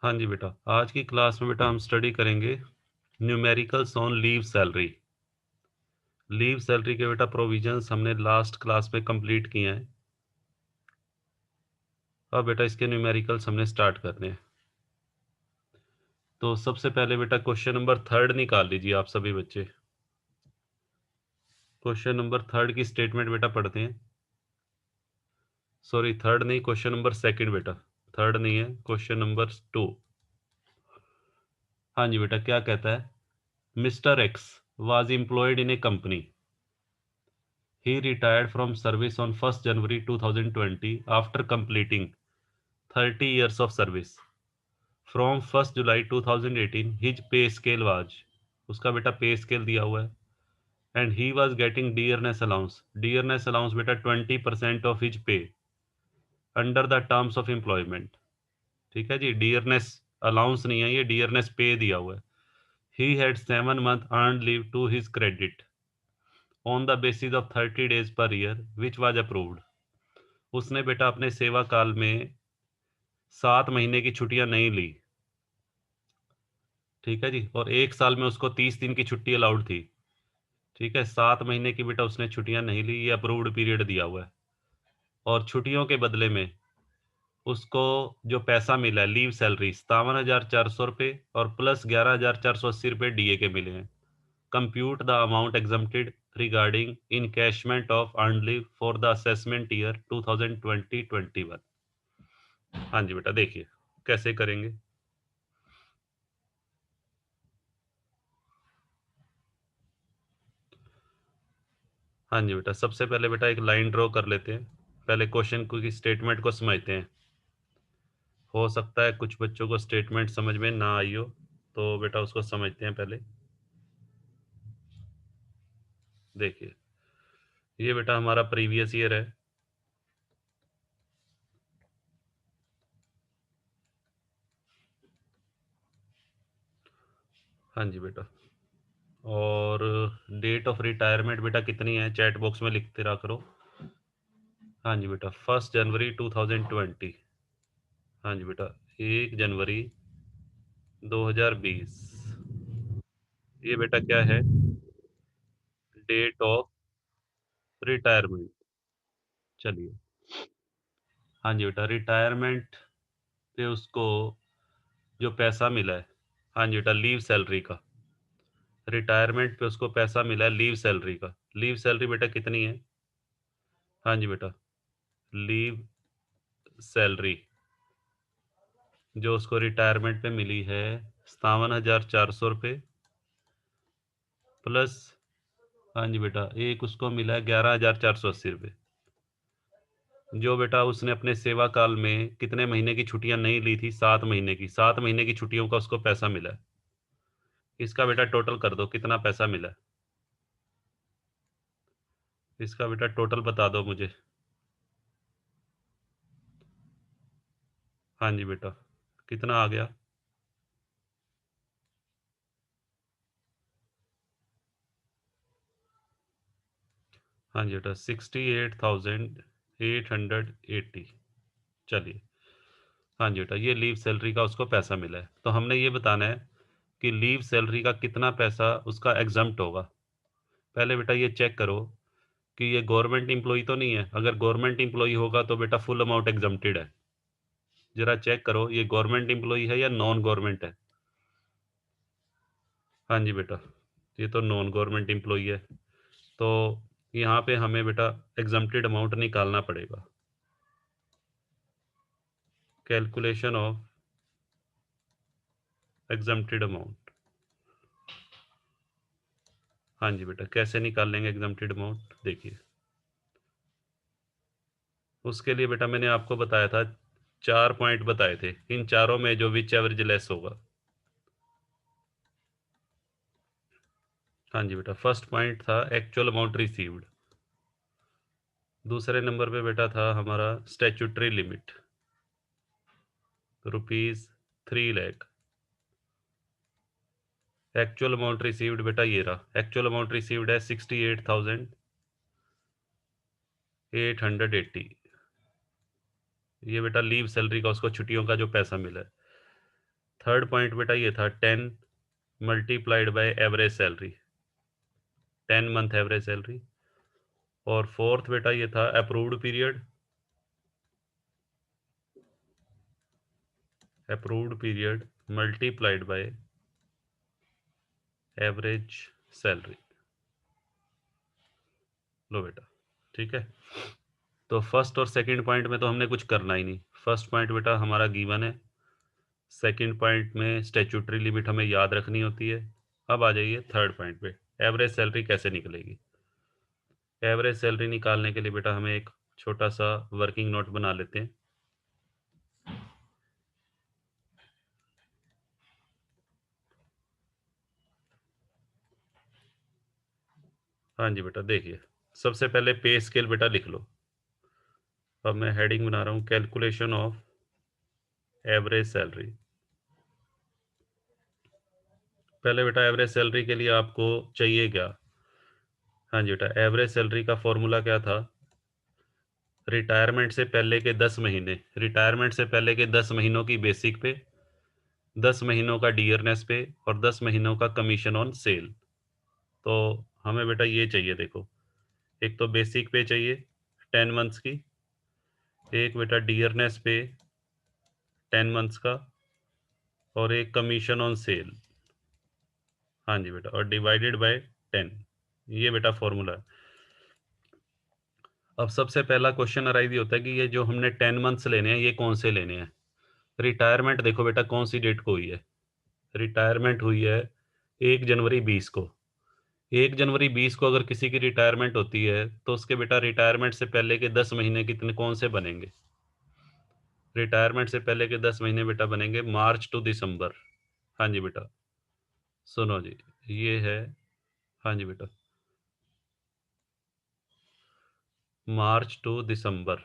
हाँ जी बेटा, आज की क्लास में बेटा हम स्टडी करेंगे numericals on leave salary. Leave salary के बेटा प्रोविजंस हमने लास्ट क्लास में कंप्लीट किए हैं। अब बेटा इसके न्यूमेरिकल्स हमने स्टार्ट करने हैं। तो सबसे पहले बेटा क्वेश्चन नंबर 3 निकाल लीजिए आप सभी बच्चे। क्वेश्चन नंबर 3 की स्टेटमेंट बेटा पढ़ते हैं। सॉरी, 3 नहीं, क्वेश्चन नंबर 2 बेटा। 3 नहीं है, क्वेश्चन नंबर 2। हाँ जी बेटा, क्या कहता है? Mister x was employed in A company. He retired from service on 1st January 2020 after completing 30 years of service. From 1st July 2018, his pay scale was, उसका बेटा पे स्केल दिया हुआ है, and he was getting dearness allowance. Dearness allowance बेटा 20% of his pay under the terms of employment. ठीक है जी, dearness allowance नहीं है, ये डियरनेस पे दिया हुआ है। He had 7 month earned leave to his credit on the basis of 30 days per year, which was approved. उसने बेटा अपने सेवा काल में 7 महीने की छुट्टियां नहीं ली। ठीक है जी, और 1 साल में उसको 30 दिन की छुट्टी अलाउड थी। ठीक है, 7 महीने की बेटा उसने छुट्टियां नहीं ली, ये अप्रूव्ड पीरियड दिया हुआ है। और छुट्टियों के बदले में उसको जो पैसा मिला है लीव सैलरी 57,400 रुपये और प्लस 11,480 रुपये डीए के मिले हैं। Compute the amount exempted regarding encashment of earn leave for the assessment year 2020-21। हाँ जी बेटा, देखिए कैसे करेंगे। हाँ जी बेटा, सबसे पहले बेटा एक लाइन ड्रॉ कर लेते हैं। पहले क्वेश्चन की स्टेटमेंट को समझते हैं। हो सकता है कुछ बच्चों को स्टेटमेंट समझ में ना आई हो, तो बेटा उसको समझते हैं पहले। देखिए, ये बेटा हमारा प्रीवियस ईयर है। हाँ जी बेटा, और डेट ऑफ रिटायरमेंट बेटा कितनी है चैट बॉक्स में लिखते रहा करो। हाँ जी बेटा, 1 जनवरी 2020। हाँ जी बेटा, 1 जनवरी 2020। ये बेटा क्या है? Date of retirement. चलिए, हाँ जी बेटा, रिटायरमेंट पे उसको जो पैसा मिला है, हाँ जी बेटा, लीव सैलरी का। रिटायरमेंट पे उसको पैसा मिला है लीव सैलरी का। लीव सैलरी बेटा कितनी है? हाँ जी बेटा, लीव सैलरी जो उसको रिटायरमेंट पे मिली है 57,400 रुपये प्लस, हाँ जी बेटा, एक उसको मिला है 11,480 रुपये। जो बेटा उसने अपने सेवा काल में कितने महीने की छुट्टियां नहीं ली थी? 7 महीने की। 7 महीने की छुट्टियों का उसको पैसा मिला है। इसका बेटा टोटल कर दो, कितना पैसा मिला है? इसका बेटा टोटल बता दो मुझे। हाँ जी बेटा, कितना आ गया? हाँ जी बेटा, 68,880। चलिए, हाँ जी बेटा, ये लीव सैलरी का उसको पैसा मिला है। तो हमने ये बताना है कि लीव सैलरी का कितना पैसा उसका एग्जम्प्ट होगा। पहले बेटा ये चेक करो कि ये गवर्नमेंट एम्प्लॉय तो नहीं है। अगर गवर्नमेंट एम्प्लॉय होगा तो बेटा फुल अमाउंट एग्जम्प्टेड है। जरा चेक करो ये गवर्नमेंट एम्प्लॉय है या नॉन गवर्नमेंट है। हाँ जी बेटा, ये तो नॉन गवर्नमेंट एम्प्लॉय है। तो यहाँ पे हमें बेटा एग्जम्प्टेड अमाउंट निकालना पड़ेगा। Calculation of exempted amount. हाँ जी बेटा, कैसे निकाल लेंगे एग्जम्प्टेड अमाउंट? देखिए, उसके लिए बेटा मैंने आपको बताया था, 4 पॉइंट बताए थे। इन चारों में जो विच एवरेज लेस होगा। हाँ जी बेटा, फर्स्ट पॉइंट था एक्चुअल अमाउंट रिसीव्ड। दूसरे नंबर पे बेटा था हमारा statutory limit, ₹3 lakh. Actual amount received बेटा ये रहा, एक्चुअल अमाउंट रिसीव्ड है 68,880। ये बेटा लीव सैलरी का उसको छुट्टियों का जो पैसा मिला है। थर्ड पॉइंट बेटा ये था 10 multiplied by average salary, 10 month average salary. और फोर्थ बेटा ये था approved period, approved period multiplied by average salary. लो बेटा, ठीक है। तो फर्स्ट और सेकंड पॉइंट में तो हमने कुछ करना ही नहीं, फर्स्ट पॉइंट बेटा हमारा गिवन है, सेकंड पॉइंट में स्टैट्यूटरी लिमिट हमें याद रखनी होती है। अब आ जाइए थर्ड पॉइंट पे, एवरेज सैलरी कैसे निकलेगी। एवरेज सैलरी निकालने के लिए बेटा हमें एक छोटा सा वर्किंग नोट बना लेते हैं। हाँ जी बेटा, देखिए सबसे पहले पे स्केल बेटा लिख लो। अब मैं हेडिंग बना रहा हूँ कैलकुलेशन ऑफ एवरेज सैलरी। पहले बेटा एवरेज सैलरी के लिए आपको चाहिए क्या। हाँ जी बेटा, एवरेज सैलरी का फॉर्मूला क्या था, रिटायरमेंट से पहले के 10 महीने, रिटायरमेंट से पहले के 10 महीनों की बेसिक पे, 10 महीनों का डियरनेस पे और 10 महीनों का कमीशन ऑन सेल। तो हमें बेटा ये चाहिए, देखो एक तो बेसिक पे चाहिए 10 मंथ्स की, एक बेटा डियरनेस पे 10 मंथ्स का, और एक कमीशन ऑन सेल। हाँ जी बेटा, और डिवाइडेड बाय 10, ये बेटा फॉर्मूला है। अब सबसे पहला क्वेश्चन अराइज ये होता है कि ये जो हमने 10 मंथ्स लेने हैं ये कौन से लेने हैं। रिटायरमेंट देखो बेटा कौन सी डेट को हुई है, रिटायरमेंट हुई है 1 जनवरी 20 को। 1 जनवरी 20 को अगर किसी की रिटायरमेंट होती है तो उसके बेटा रिटायरमेंट से पहले के 10 महीने कितने कौन से बनेंगे। रिटायरमेंट से पहले के 10 महीने बेटा बनेंगे मार्च टू दिसंबर। हाँ जी बेटा, सुनो जी, ये है, हाँ जी बेटा, मार्च टू दिसंबर।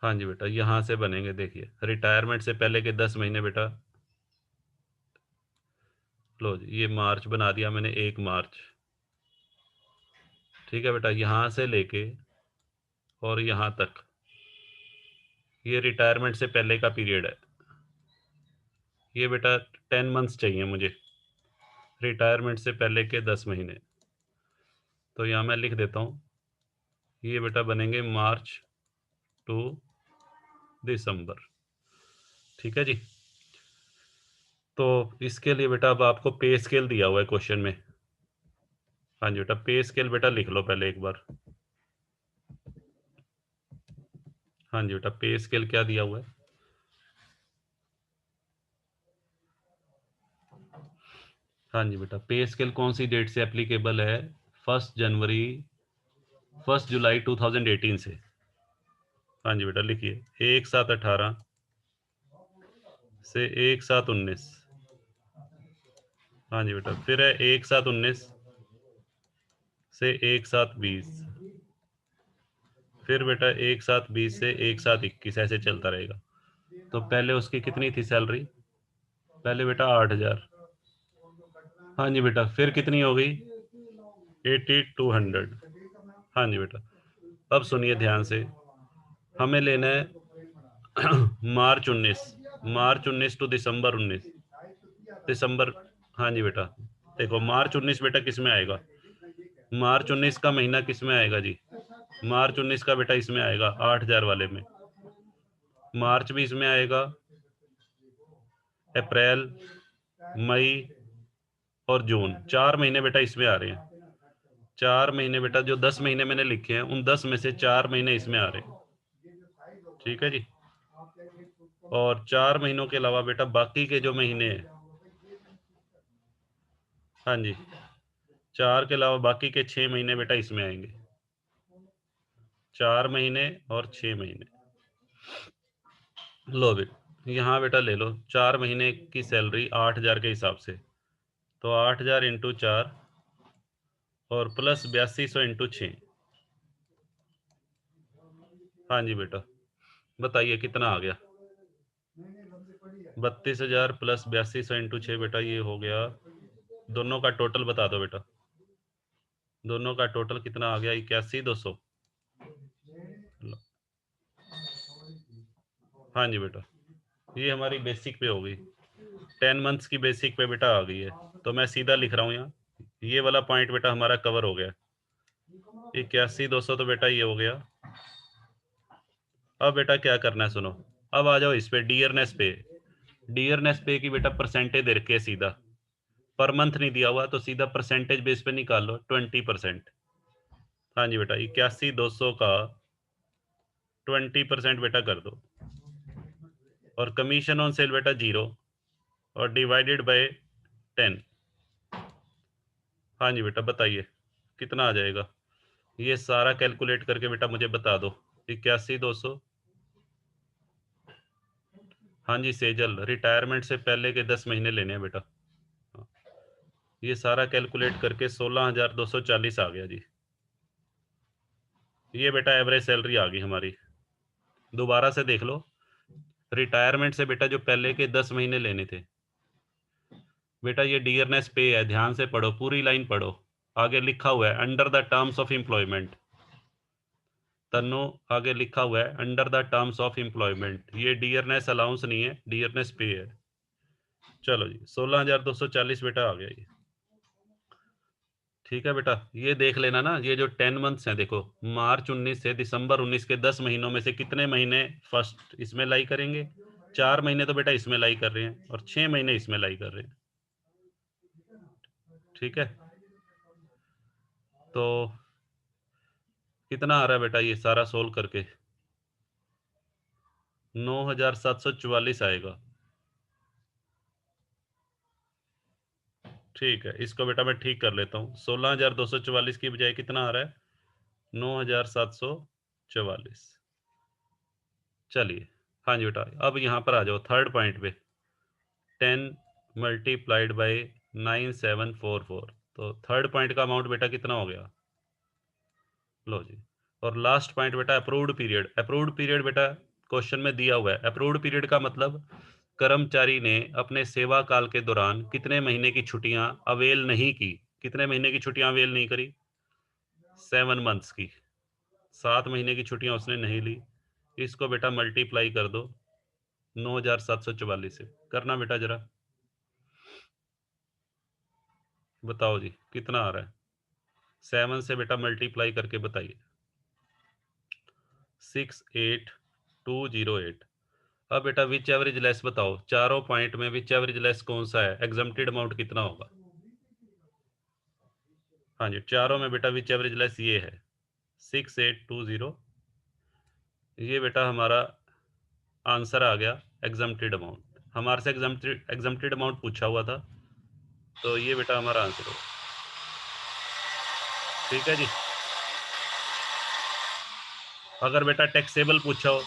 हाँ जी बेटा, यहाँ से बनेंगे, देखिए रिटायरमेंट से पहले के 10 महीने बेटा। लो जी, ये मार्च बना दिया मैंने, 1 मार्च। ठीक है बेटा, यहाँ से लेके और यहाँ तक ये रिटायरमेंट से पहले का पीरियड है। ये बेटा 10 मंथ्स चाहिए मुझे, रिटायरमेंट से पहले के 10 महीने। तो यहाँ मैं लिख देता हूँ, ये बेटा बनेंगे मार्च टू दिसंबर। ठीक है जी। तो इसके लिए बेटा अब आपको पे स्केल दिया हुआ है क्वेश्चन में। हाँ जी बेटा, पे स्केल बेटा लिख लो पहले एक बार। हाँ जी बेटा, पे स्केल क्या दिया हुआ है। हाँ जी बेटा, पे स्केल कौन सी डेट से एप्लीकेबल है, 1 जुलाई 2018 से। हाँ जी बेटा, लिखिए 1/7/18 से 1/7/19। हाँ जी बेटा, फिर है 1/7/19 से 1/7/20, फिर बेटा 1/7/20 से 1/7/21, ऐसे चलता रहेगा। तो पहले उसकी कितनी थी सैलरी, पहले बेटा 8,000। हाँ जी बेटा, फिर कितनी हो गई, 8200। हाँ जी बेटा, अब सुनिए ध्यान से, हमें लेना है मार्च 19, मार्च 19 टू दिसंबर 19, दिसंबर। हाँ जी बेटा, देखो मार्च 19 बेटा किस में आएगा, मार्च 19 का महीना किस में आएगा जी, मार्च 19 का बेटा इसमें आएगा 8,000 वाले में। मार्च भी इसमें आएगा, अप्रैल, मई और जून, 4 महीने बेटा इसमें आ रहे हैं। 4 महीने बेटा, जो 10 महीने मैंने लिखे हैं उन 10 में से 4 महीने इसमें आ रहे हैं। ठीक है जी। और 4 महीनों के अलावा बेटा बाकी के जो महीने हैं, हाँ जी, 4 के अलावा बाकी के 6 महीने बेटा इसमें आएंगे, 4 महीने और 6 महीने। लो बेटा, यहाँ बेटा ले लो 4 महीने की सैलरी 8,000 के हिसाब से, तो 8,000 इंटू 4 और प्लस 8200 इंटू 6। हाँ जी बेटा, बताइए कितना आ गया। 32,000 प्लस 8200 इंटू 6 बेटा, ये हो गया, दोनों का टोटल बता दो बेटा, दोनों का टोटल कितना आ गया, 81,200। हाँ जी बेटा, ये हमारी बेसिक पे हो गई, 10 मंथ्स की बेसिक पे बेटा आ गई है। तो मैं सीधा लिख रहा हूँ यहाँ, ये वाला पॉइंट बेटा हमारा कवर हो गया। 81,200 तो बेटा ये हो गया। अब बेटा क्या करना है सुनो, अब आ जाओ इस पे डियरनेस पे। डियरनेस पे की बेटा परसेंटेज दे रखी है सीधा, पर मंथ नहीं दिया हुआ, तो सीधा परसेंटेज बेस पे निकाल लो 20%। हाँ जी बेटा, 81,200 का 20% बेटा कर दो, और कमीशन ऑन सेल बेटा 0, और डिवाइडेड बाय 10। हाँ जी बेटा बताइए कितना आ जाएगा, ये सारा कैलकुलेट करके बेटा मुझे बता दो। 81,200। हाँ जी सेजल, रिटायरमेंट से पहले के 10 महीने लेने हैं बेटा। हाँ, ये सारा कैलकुलेट करके 16,240 आ गया जी। ये बेटा एवरेज सैलरी आ गई हमारी। दोबारा से देख लो, रिटायरमेंट से बेटा जो पहले के 10 महीने लेने थे बेटा, ये डियरनेस पे है, ध्यान से पढ़ो, पूरी लाइन पढ़ो। आगे लिखा हुआ है under the terms of employment, तन्नो आगे लिखा हुआ है under the terms of employment, ये डियरनेस अलाउंस नहीं है, डियरनेस पे है। चलो जी 16,240 बेटा आ गया ये। ठीक है बेटा, ये देख लेना ना, ये जो 10 मंथ्स हैं देखो, मार्च 19 से दिसंबर 19 के 10 महीनों में से कितने महीने फर्स्ट इसमें लाई करेंगे, 4 महीने तो बेटा इसमें लाई कर रहे हैं, और 6 महीने इसमें लाई कर रहे हैं। ठीक है, तो कितना आ रहा है बेटा ये सारा सोल्व करके, 9,744 आएगा। ठीक है, इसको बेटा मैं ठीक कर लेता हूँ, 16,244 की बजाय कितना आ रहा है, 9,744। चलिए, हाँ जी बेटा, अब यहाँ पर आ जाओ थर्ड पॉइंट पे, 10 मल्टीप्लाइड बाई 9,744, तो थर्ड पॉइंट का अमाउंट बेटा कितना हो गया, लो जी। और लास्ट पॉइंट बेटा अप्रूव्ड पीरियड, अप्रूव्ड पीरियड बेटा क्वेश्चन में दिया हुआ है, अप्रूव्ड पीरियड का मतलब कर्मचारी ने अपने सेवा काल के दौरान कितने महीने की छुट्टियां अवेल नहीं की, कितने महीने की छुट्टियां अवेल नहीं करी, 7 मंथ्स की, 7 महीने की छुट्टियां उसने नहीं ली। इसको बेटा मल्टीप्लाई कर दो 9,744 से, करना बेटा जरा, बताओ जी कितना आ रहा है, 7 से बेटा मल्टीप्लाई करके बताइए, 68,208। अब बेटा विच एवरेज लेस बताओ, चारों पॉइंट में विच एवरेज लेस कौन सा है, एग्जम्प्टेड अमाउंट कितना होगा। हाँ जी, चारों में बेटा विच एवरेज लेस ये है 6820, ये बेटा हमारा आंसर आ गया एग्जम्प्टेड अमाउंट, हमारे से एग्जम्प्टेड अमाउंट पूछा हुआ था, तो ये बेटा हमारा आंसर हो। ठीक है जी, अगर बेटा टैक्सेबल पूछा हो